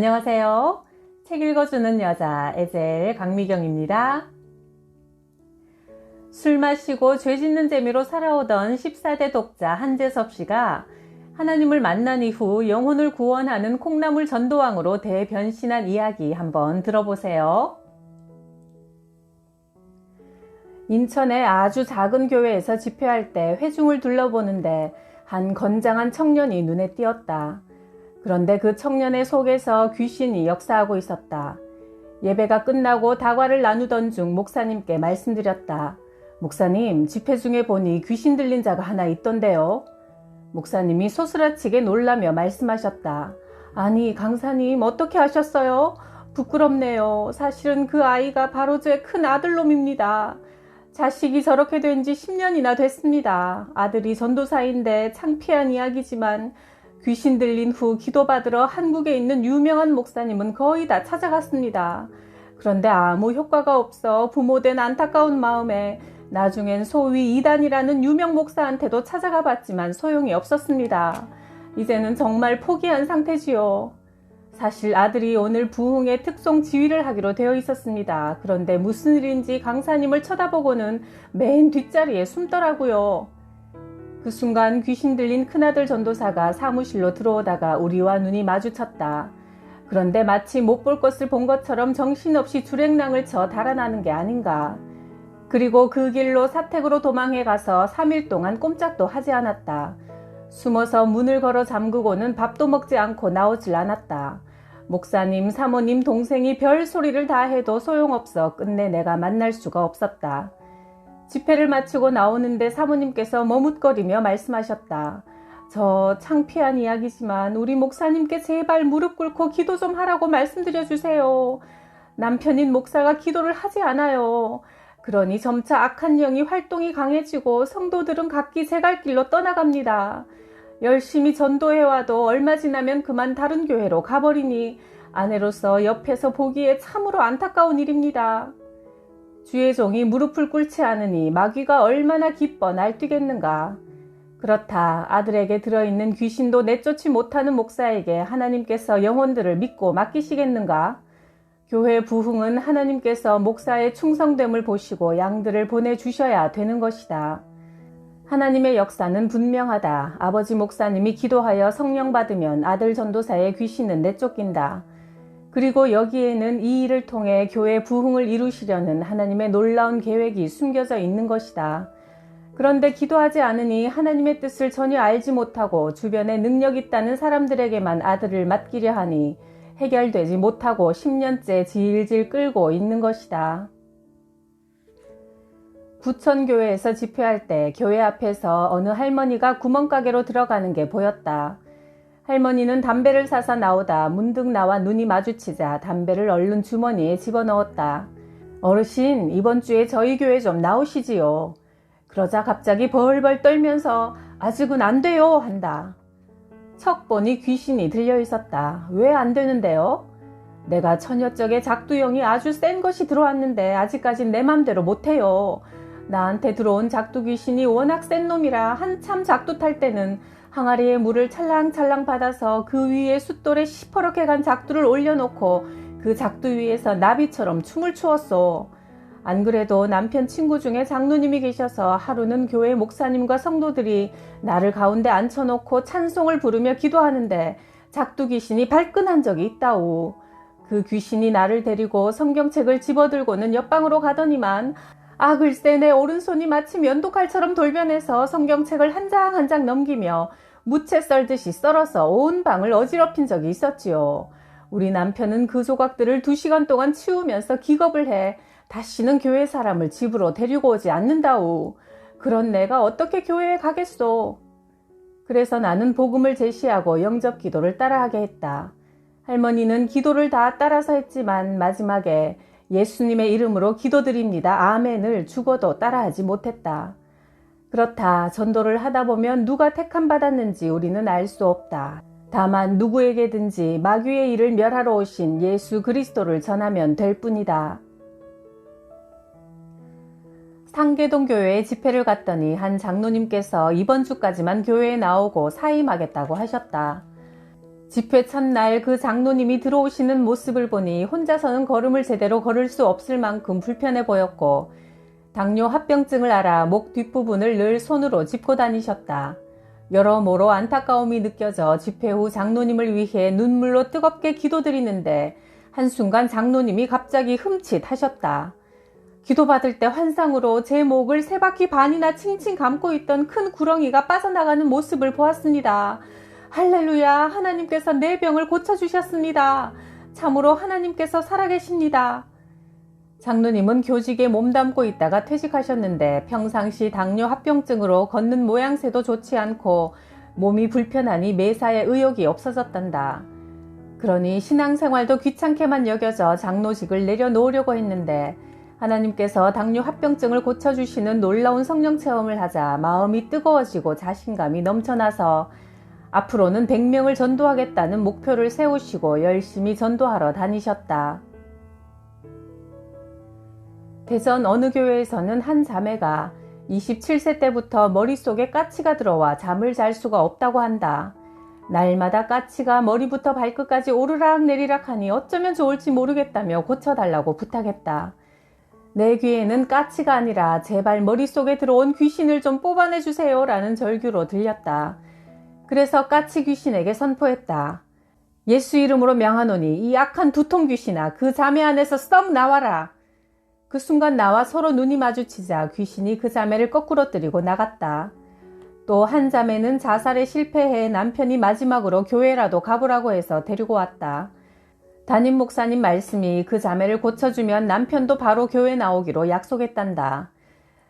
안녕하세요. 책 읽어주는 여자 에젤 강미경입니다. 술 마시고 죄 짓는 재미로 살아오던 14대 독자 한재섭 씨가 하나님을 만난 이후 영혼을 구원하는 콩나물 전도왕으로 대변신한 이야기 한번 들어보세요. 인천의 아주 작은 교회에서 집회할 때 회중을 둘러보는데 한 건장한 청년이 눈에 띄었다. 그런데 그 청년의 속에서 귀신이 역사하고 있었다. 예배가 끝나고 다과를 나누던 중 목사님께 말씀드렸다. 목사님, 집회 중에 보니 귀신 들린 자가 하나 있던데요. 목사님이 소스라치게 놀라며 말씀하셨다. 아니, 강사님 어떻게 하셨어요? 부끄럽네요. 사실은 그 아이가 바로 제 큰 아들놈입니다. 자식이 저렇게 된 지 10년이나 됐습니다. 아들이 전도사인데 창피한 이야기지만 귀신 들린 후 기도받으러 한국에 있는 유명한 목사님은 거의 다 찾아갔습니다. 그런데 아무 효과가 없어 부모된 안타까운 마음에 나중엔 소위 이단이라는 유명 목사한테도 찾아가 봤지만 소용이 없었습니다. 이제는 정말 포기한 상태지요. 사실 아들이 오늘 부흥의 특송 지휘를 하기로 되어 있었습니다. 그런데 무슨 일인지 강사님을 쳐다보고는 맨 뒷자리에 숨더라고요. 그 순간 귀신 들린 큰아들 전도사가 사무실로 들어오다가 우리와 눈이 마주쳤다. 그런데 마치 못 볼 것을 본 것처럼 정신없이 주랭랑을 쳐 달아나는 게 아닌가. 그리고 그 길로 사택으로 도망해 가서 3일 동안 꼼짝도 하지 않았다. 숨어서 문을 걸어 잠그고는 밥도 먹지 않고 나오질 않았다. 목사님, 사모님, 동생이 별 소리를 다 해도 소용없어 끝내 내가 만날 수가 없었다. 집회를 마치고 나오는데 사모님께서 머뭇거리며 말씀하셨다. 저 창피한 이야기지만 우리 목사님께 제발 무릎 꿇고 기도 좀 하라고 말씀드려 주세요. 남편인 목사가 기도를 하지 않아요. 그러니 점차 악한 영이 활동이 강해지고 성도들은 각기 제 갈 길로 떠나갑니다. 열심히 전도해와도 얼마 지나면 그만 다른 교회로 가버리니 아내로서 옆에서 보기에 참으로 안타까운 일입니다. 주의 종이 무릎을 꿇지 않으니 마귀가 얼마나 기뻐 날뛰겠는가. 그렇다. 아들에게 들어있는 귀신도 내쫓지 못하는 목사에게 하나님께서 영혼들을 믿고 맡기시겠는가? 교회 부흥은 하나님께서 목사의 충성됨을 보시고 양들을 보내주셔야 되는 것이다. 하나님의 역사는 분명하다. 아버지 목사님이 기도하여 성령 받으면 아들 전도사의 귀신은 내쫓긴다. 그리고 여기에는 이 일을 통해 교회 부흥을 이루시려는 하나님의 놀라운 계획이 숨겨져 있는 것이다. 그런데 기도하지 않으니 하나님의 뜻을 전혀 알지 못하고 주변에 능력 있다는 사람들에게만 아들을 맡기려 하니 해결되지 못하고 10년째 질질 끌고 있는 것이다. 부천교회에서 집회할 때 교회 앞에서 어느 할머니가 구멍가게로 들어가는 게 보였다. 할머니는 담배를 사서 나오다 문득 나와 눈이 마주치자 담배를 얼른 주머니에 집어넣었다. 어르신, 이번 주에 저희 교회 좀 나오시지요. 그러자 갑자기 벌벌 떨면서 아직은 안 돼요 한다. 척 보니 귀신이 들려 있었다. 왜 안 되는데요? 내가 처녀적에 작두영이 아주 센 것이 들어왔는데 아직까진 내 맘대로 못해요. 나한테 들어온 작두 귀신이 워낙 센 놈이라 한참 작두 탈 때는 항아리에 물을 찰랑찰랑 받아서 그 위에 숫돌에 시퍼렇게 간 작두를 올려놓고 그 작두 위에서 나비처럼 춤을 추었소. 안 그래도 남편 친구 중에 장로님이 계셔서 하루는 교회 목사님과 성도들이 나를 가운데 앉혀놓고 찬송을 부르며 기도하는데 작두 귀신이 발끈한 적이 있다오. 그 귀신이 나를 데리고 성경책을 집어들고는 옆방으로 가더니만 글쎄 내 오른손이 마치 면도칼처럼 돌변해서 성경책을 한 장 한 장 넘기며 무채 썰듯이 썰어서 온 방을 어지럽힌 적이 있었지요. 우리 남편은 그 조각들을 2시간 동안 치우면서 기겁을 해 다시는 교회 사람을 집으로 데리고 오지 않는다오. 그런 내가 어떻게 교회에 가겠소. 그래서 나는 복음을 제시하고 영접 기도를 따라하게 했다. 할머니는 기도를 다 따라서 했지만 마지막에 예수님의 이름으로 기도드립니다. 아멘을 죽어도 따라하지 못했다. 그렇다. 전도를 하다 보면 누가 택함 받았는지 우리는 알 수 없다. 다만 누구에게든지 마귀의 일을 멸하러 오신 예수 그리스도를 전하면 될 뿐이다. 상계동 교회에 집회를 갔더니 한 장로님께서 이번 주까지만 교회에 나오고 사임하겠다고 하셨다. 집회 첫날 그 장로님이 들어오시는 모습을 보니 혼자서는 걸음을 제대로 걸을 수 없을 만큼 불편해 보였고 당뇨 합병증을 앓아 목 뒷부분을 늘 손으로 짚고 다니셨다. 여러모로 안타까움이 느껴져 집회 후 장로님을 위해 눈물로 뜨겁게 기도드리는데 한순간 장로님이 갑자기 흠칫 하셨다. 기도받을 때 환상으로 제 목을 3바퀴 반이나 칭칭 감고 있던 큰 구렁이가 빠져나가는 모습을 보았습니다. 할렐루야, 하나님께서 내 병을 고쳐주셨습니다. 참으로 하나님께서 살아계십니다. 장로님은 교직에 몸담고 있다가 퇴직하셨는데 평상시 당뇨 합병증으로 걷는 모양새도 좋지 않고 몸이 불편하니 매사에 의욕이 없어졌단다. 그러니 신앙생활도 귀찮게만 여겨져 장로직을 내려놓으려고 했는데 하나님께서 당뇨 합병증을 고쳐주시는 놀라운 성령 체험을 하자 마음이 뜨거워지고 자신감이 넘쳐나서 앞으로는 100명을 전도하겠다는 목표를 세우시고 열심히 전도하러 다니셨다. 대전 어느 교회에서는 한 자매가 27세 때부터 머릿속에 까치가 들어와 잠을 잘 수가 없다고 한다. 날마다 까치가 머리부터 발끝까지 오르락 내리락 하니 어쩌면 좋을지 모르겠다며 고쳐달라고 부탁했다. 내 귀에는 까치가 아니라 제발 머릿속에 들어온 귀신을 좀 뽑아내주세요 라는 절규로 들렸다. 그래서 까치 귀신에게 선포했다. 예수 이름으로 명하노니 이 악한 두통 귀신아, 그 자매 안에서 썩 나와라. 그 순간 나와 서로 눈이 마주치자 귀신이 그 자매를 거꾸로 뜨리고 나갔다. 또 한 자매는 자살에 실패해 남편이 마지막으로 교회라도 가보라고 해서 데리고 왔다. 담임 목사님 말씀이 그 자매를 고쳐주면 남편도 바로 교회 나오기로 약속했단다.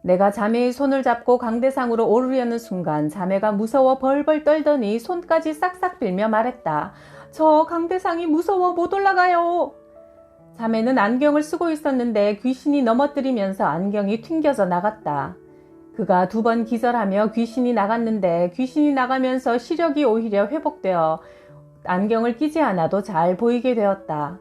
내가 자매의 손을 잡고 강대상으로 오르려는 순간 자매가 무서워 벌벌 떨더니 손까지 싹싹 빌며 말했다. 저 강대상이 무서워 못 올라가요. 자매는 안경을 쓰고 있었는데 귀신이 넘어뜨리면서 안경이 튕겨져 나갔다. 그가 2번 기절하며 귀신이 나갔는데 귀신이 나가면서 시력이 오히려 회복되어 안경을 끼지 않아도 잘 보이게 되었다.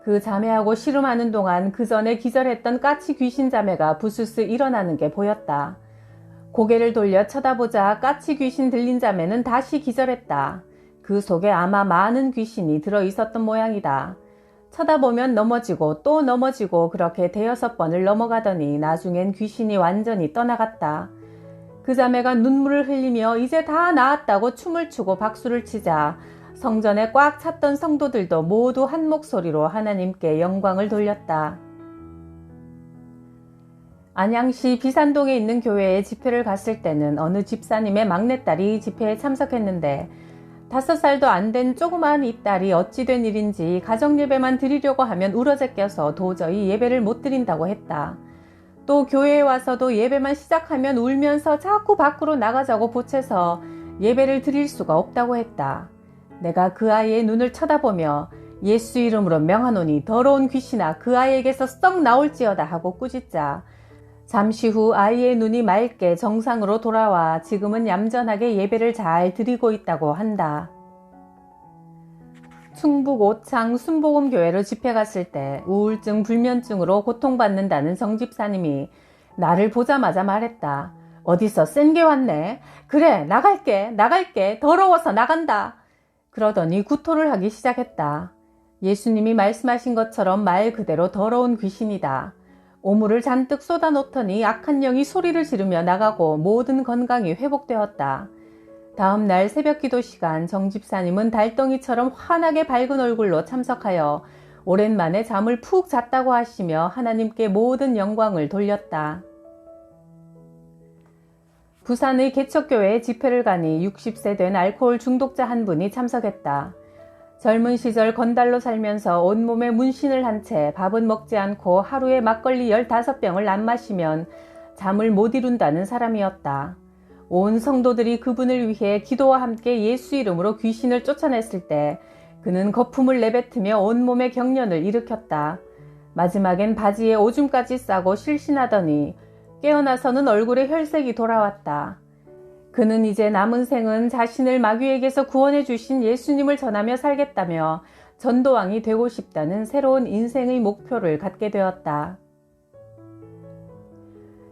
그 자매하고 씨름하는 동안 그 전에 기절했던 까치 귀신 자매가 부스스 일어나는 게 보였다. 고개를 돌려 쳐다보자 까치 귀신 들린 자매는 다시 기절했다. 그 속에 아마 많은 귀신이 들어있었던 모양이다. 쳐다보면 넘어지고 또 넘어지고 그렇게 5번을 넘어가더니 나중엔 귀신이 완전히 떠나갔다. 그 자매가 눈물을 흘리며 이제 다 나았다고 춤을 추고 박수를 치자 성전에 꽉 찼던 성도들도 모두 한 목소리로 하나님께 영광을 돌렸다. 안양시 비산동에 있는 교회에 집회를 갔을 때는 어느 집사님의 막내딸이 집회에 참석했는데 5살도 안 된 조그마한 이 딸이 어찌 된 일인지 가정예배만 드리려고 하면 우러제 껴서 도저히 예배를 못 드린다고 했다. 또 교회에 와서도 예배만 시작하면 울면서 자꾸 밖으로 나가자고 보채서 예배를 드릴 수가 없다고 했다. 내가 그 아이의 눈을 쳐다보며 예수 이름으로 명하노니 더러운 귀신아 그 아이에게서 썩 나올지어다 하고 꾸짖자 잠시 후 아이의 눈이 맑게 정상으로 돌아와 지금은 얌전하게 예배를 잘 드리고 있다고 한다. 충북 오창 순복음교회로 집회 갔을 때 우울증 불면증으로 고통받는다는 정집사님이 나를 보자마자 말했다. 어디서 센 게 왔네. 그래 나갈게 더러워서 나간다. 그러더니 구토를 하기 시작했다. 예수님이 말씀하신 것처럼 말 그대로 더러운 귀신이다. 오물을 잔뜩 쏟아놓더니 악한 영이 소리를 지르며 나가고 모든 건강이 회복되었다. 다음 날 새벽 기도 시간 정집사님은 달덩이처럼 환하게 밝은 얼굴로 참석하여 오랜만에 잠을 푹 잤다고 하시며 하나님께 모든 영광을 돌렸다. 부산의 개척교회에 집회를 가니 60세 된 알코올 중독자 한 분이 참석했다. 젊은 시절 건달로 살면서 온몸에 문신을 한 채 밥은 먹지 않고 하루에 막걸리 15병을 안 마시면 잠을 못 이룬다는 사람이었다. 온 성도들이 그분을 위해 기도와 함께 예수 이름으로 귀신을 쫓아냈을 때 그는 거품을 내뱉으며 온몸에 경련을 일으켰다. 마지막엔 바지에 오줌까지 싸고 실신하더니 깨어나서는 얼굴에 혈색이 돌아왔다. 그는 이제 남은 생은 자신을 마귀에게서 구원해 주신 예수님을 전하며 살겠다며 전도왕이 되고 싶다는 새로운 인생의 목표를 갖게 되었다.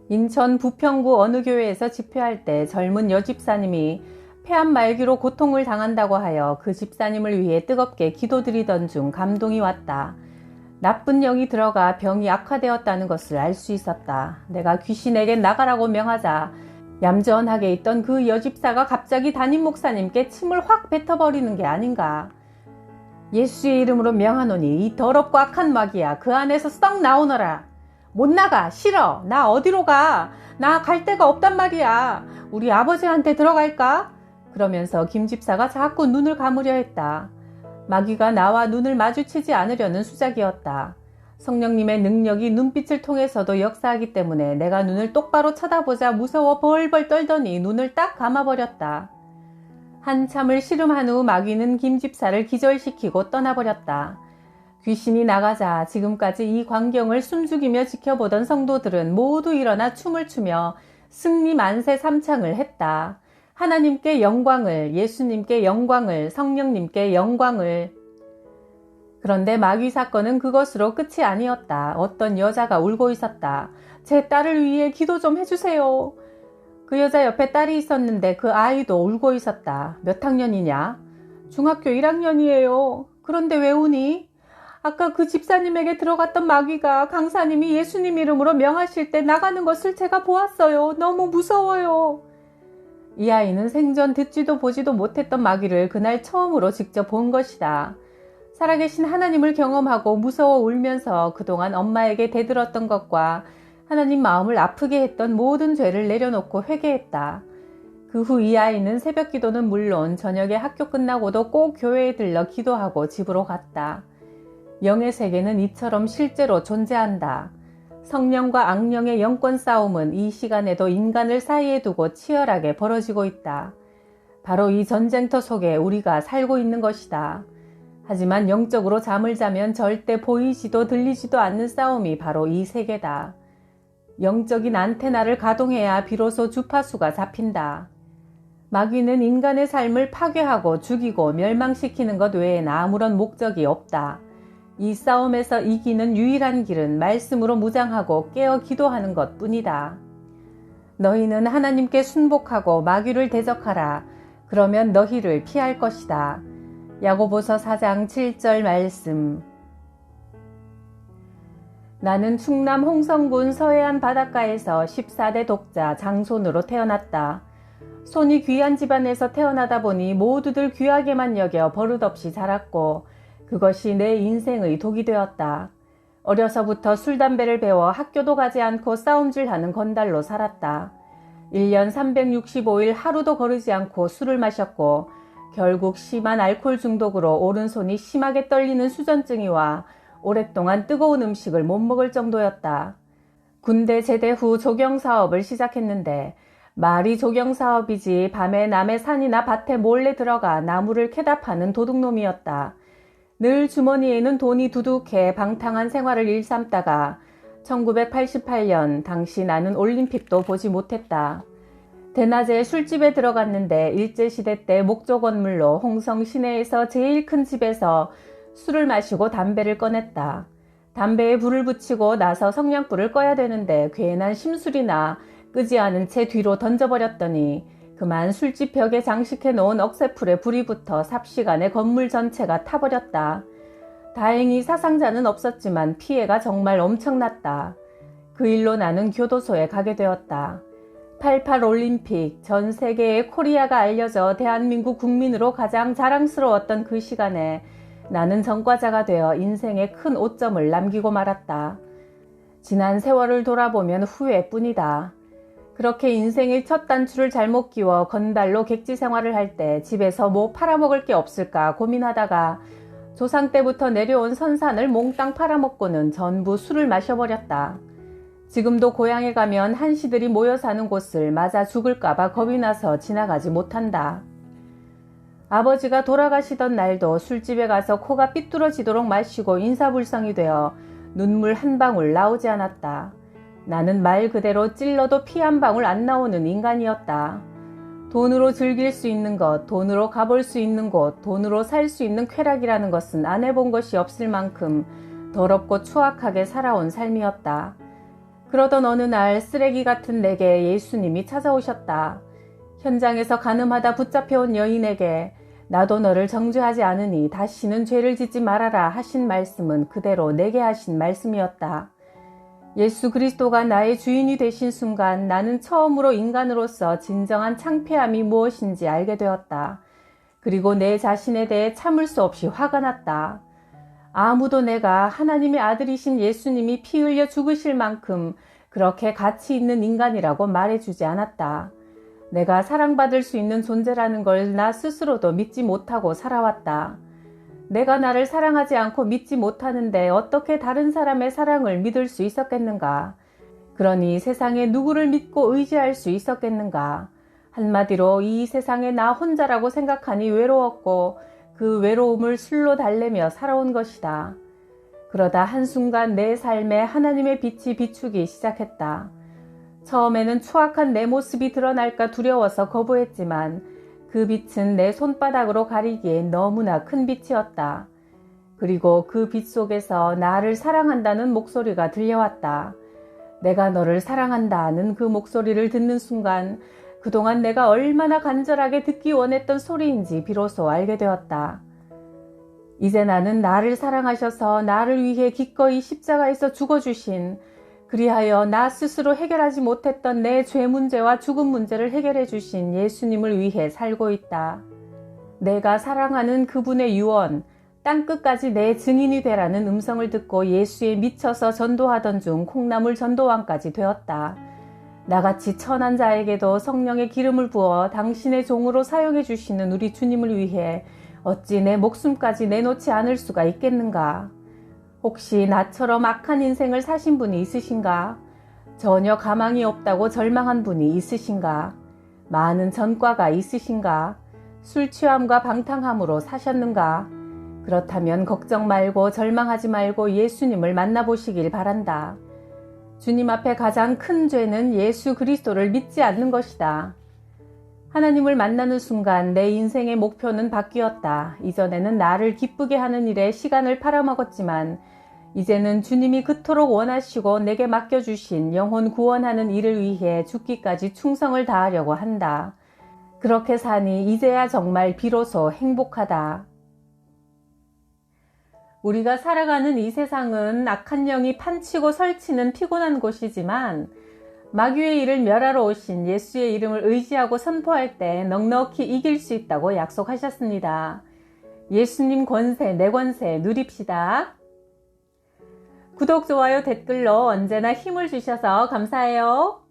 인천 부평구 어느 교회에서 집회할 때 젊은 여집사님이 폐암 말기로 고통을 당한다고 하여 그 집사님을 위해 뜨겁게 기도드리던 중 감동이 왔다. 나쁜 영이 들어가 병이 악화되었다는 것을 알 수 있었다. 내가 귀신에게 나가라고 명하자 얌전하게 있던 그 여집사가 갑자기 담임 목사님께 침을 확 뱉어버리는 게 아닌가. 예수의 이름으로 명하노니 이 더럽고 악한 마귀야, 그 안에서 썩 나오너라. 못 나가. 싫어. 나 어디로 가. 나 갈 데가 없단 말이야. 우리 아버지한테 들어갈까? 그러면서 김 집사가 자꾸 눈을 감으려 했다. 마귀가 나와 눈을 마주치지 않으려는 수작이었다. 성령님의 능력이 눈빛을 통해서도 역사하기 때문에 내가 눈을 똑바로 쳐다보자 무서워 벌벌 떨더니 눈을 딱 감아버렸다. 한참을 씨름한 후 마귀는 김 집사를 기절시키고 떠나버렸다. 귀신이 나가자 지금까지 이 광경을 숨죽이며 지켜보던 성도들은 모두 일어나 춤을 추며 승리 만세 삼창을 했다. 하나님께 영광을, 예수님께 영광을, 성령님께 영광을. 그런데 마귀 사건은 그것으로 끝이 아니었다. 어떤 여자가 울고 있었다. 제 딸을 위해 기도 좀 해주세요. 그 여자 옆에 딸이 있었는데 그 아이도 울고 있었다. 몇 학년이냐? 중학교 1학년이에요. 그런데 왜 우니? 아까 그 집사님에게 들어갔던 마귀가 강사님이 예수님 이름으로 명하실 때 나가는 것을 제가 보았어요. 너무 무서워요. 이 아이는 생전 듣지도 보지도 못했던 마귀를 그날 처음으로 직접 본 것이다. 살아계신 하나님을 경험하고 무서워 울면서 그동안 엄마에게 대들었던 것과 하나님 마음을 아프게 했던 모든 죄를 내려놓고 회개했다. 그 후 이 아이는 새벽 기도는 물론 저녁에 학교 끝나고도 꼭 교회에 들러 기도하고 집으로 갔다. 영의 세계는 이처럼 실제로 존재한다. 성령과 악령의 영권 싸움은 이 시간에도 인간을 사이에 두고 치열하게 벌어지고 있다. 바로 이 전쟁터 속에 우리가 살고 있는 것이다. 하지만 영적으로 잠을 자면 절대 보이지도 들리지도 않는 싸움이 바로 이 세계다. 영적인 안테나를 가동해야 비로소 주파수가 잡힌다. 마귀는 인간의 삶을 파괴하고 죽이고 멸망시키는 것 외에는 아무런 목적이 없다. 이 싸움에서 이기는 유일한 길은 말씀으로 무장하고 깨어 기도하는 것 뿐이다. 너희는 하나님께 순복하고 마귀를 대적하라. 그러면 너희를 피할 것이다. 야고보서 4장 7절 말씀. 나는 충남 홍성군 서해안 바닷가에서 14대 독자 장손으로 태어났다. 손이 귀한 집안에서 태어나다 보니 모두들 귀하게만 여겨 버릇없이 자랐고 그것이 내 인생의 독이 되었다. 어려서부터 술, 담배를 배워 학교도 가지 않고 싸움질하는 건달로 살았다. 1년 365일 하루도 거르지 않고 술을 마셨고 결국 심한 알코올 중독으로 오른손이 심하게 떨리는 수전증이 와 오랫동안 뜨거운 음식을 못 먹을 정도였다. 군대 제대 후 조경사업을 시작했는데 말이 조경사업이지 밤에 남의 산이나 밭에 몰래 들어가 나무를 캐다 파는 도둑놈이었다. 늘 주머니에는 돈이 두둑해 방탕한 생활을 일삼다가 1988년 당시 나는 올림픽도 보지 못했다. 대낮에 술집에 들어갔는데 일제시대 때 목조 건물로 홍성 시내에서 제일 큰 집에서 술을 마시고 담배를 꺼냈다. 담배에 불을 붙이고 나서 성냥불을 꺼야 되는데 괜한 심술이나 끄지 않은 채 뒤로 던져버렸더니 그만 술집 벽에 장식해 놓은 억새풀에 불이 붙어 삽시간에 건물 전체가 타버렸다. 다행히 사상자는 없었지만 피해가 정말 엄청났다. 그 일로 나는 교도소에 가게 되었다. 88 올림픽, 전 세계에 코리아가 알려져 대한민국 국민으로 가장 자랑스러웠던 그 시간에 나는 전과자가 되어 인생에 큰 오점을 남기고 말았다. 지난 세월을 돌아보면 후회뿐이다. 그렇게 인생의 첫 단추를 잘못 끼워 건달로 객지 생활을 할 때 집에서 뭐 팔아먹을 게 없을까 고민하다가 조상 때부터 내려온 선산을 몽땅 팔아먹고는 전부 술을 마셔버렸다. 지금도 고향에 가면 한시들이 모여 사는 곳을 맞아 죽을까봐 겁이 나서 지나가지 못한다. 아버지가 돌아가시던 날도 술집에 가서 코가 삐뚤어지도록 마시고 인사불성이 되어 눈물 한 방울 나오지 않았다. 나는 말 그대로 찔러도 피 한 방울 안 나오는 인간이었다. 돈으로 즐길 수 있는 것, 돈으로 가볼 수 있는 곳, 돈으로 살 수 있는 쾌락이라는 것은 안 해본 것이 없을 만큼 더럽고 추악하게 살아온 삶이었다. 그러던 어느 날 쓰레기 같은 내게 예수님이 찾아오셨다. 현장에서 간음하다 붙잡혀온 여인에게 나도 너를 정죄하지 않으니 다시는 죄를 짓지 말아라 하신 말씀은 그대로 내게 하신 말씀이었다. 예수 그리스도가 나의 주인이 되신 순간 나는 처음으로 인간으로서 진정한 창피함이 무엇인지 알게 되었다. 그리고 내 자신에 대해 참을 수 없이 화가 났다. 아무도 내가 하나님의 아들이신 예수님이 피 흘려 죽으실 만큼 그렇게 가치 있는 인간이라고 말해주지 않았다. 내가 사랑받을 수 있는 존재라는 걸 나 스스로도 믿지 못하고 살아왔다. 내가 나를 사랑하지 않고 믿지 못하는데 어떻게 다른 사람의 사랑을 믿을 수 있었겠는가? 그러니 세상에 누구를 믿고 의지할 수 있었겠는가? 한마디로 이 세상에 나 혼자라고 생각하니 외로웠고 그 외로움을 술로 달래며 살아온 것이다. 그러다 한순간 내 삶에 하나님의 빛이 비추기 시작했다. 처음에는 추악한 내 모습이 드러날까 두려워서 거부했지만 그 빛은 내 손바닥으로 가리기에 너무나 큰 빛이었다. 그리고 그 빛 속에서 나를 사랑한다는 목소리가 들려왔다. 내가 너를 사랑한다는 그 목소리를 듣는 순간 그동안 내가 얼마나 간절하게 듣기 원했던 소리인지 비로소 알게 되었다. 이제 나는 나를 사랑하셔서 나를 위해 기꺼이 십자가에서 죽어주신, 그리하여 나 스스로 해결하지 못했던 내 죄 문제와 죽음 문제를 해결해 주신 예수님을 위해 살고 있다. 내가 사랑하는 그분의 유언, 땅끝까지 내 증인이 되라는 음성을 듣고 예수에 미쳐서 전도하던 중 콩나물 전도왕까지 되었다. 나같이 천한 자에게도 성령의 기름을 부어 당신의 종으로 사용해 주시는 우리 주님을 위해 어찌 내 목숨까지 내놓지 않을 수가 있겠는가? 혹시 나처럼 악한 인생을 사신 분이 있으신가? 전혀 가망이 없다고 절망한 분이 있으신가? 많은 전과가 있으신가? 술 취함과 방탕함으로 사셨는가? 그렇다면 걱정 말고 절망하지 말고 예수님을 만나보시길 바란다. 주님 앞에 가장 큰 죄는 예수 그리스도를 믿지 않는 것이다. 하나님을 만나는 순간 내 인생의 목표는 바뀌었다. 이전에는 나를 기쁘게 하는 일에 시간을 팔아먹었지만 이제는 주님이 그토록 원하시고 내게 맡겨주신 영혼 구원하는 일을 위해 죽기까지 충성을 다하려고 한다. 그렇게 사니 이제야 정말 비로소 행복하다. 우리가 살아가는 이 세상은 악한 영이 판치고 설치는 피곤한 곳이지만 마귀의 일을 멸하러 오신 예수의 이름을 의지하고 선포할 때 넉넉히 이길 수 있다고 약속하셨습니다. 예수님 권세, 내 권세 누립시다. 구독, 좋아요, 댓글로 언제나 힘을 주셔서 감사해요.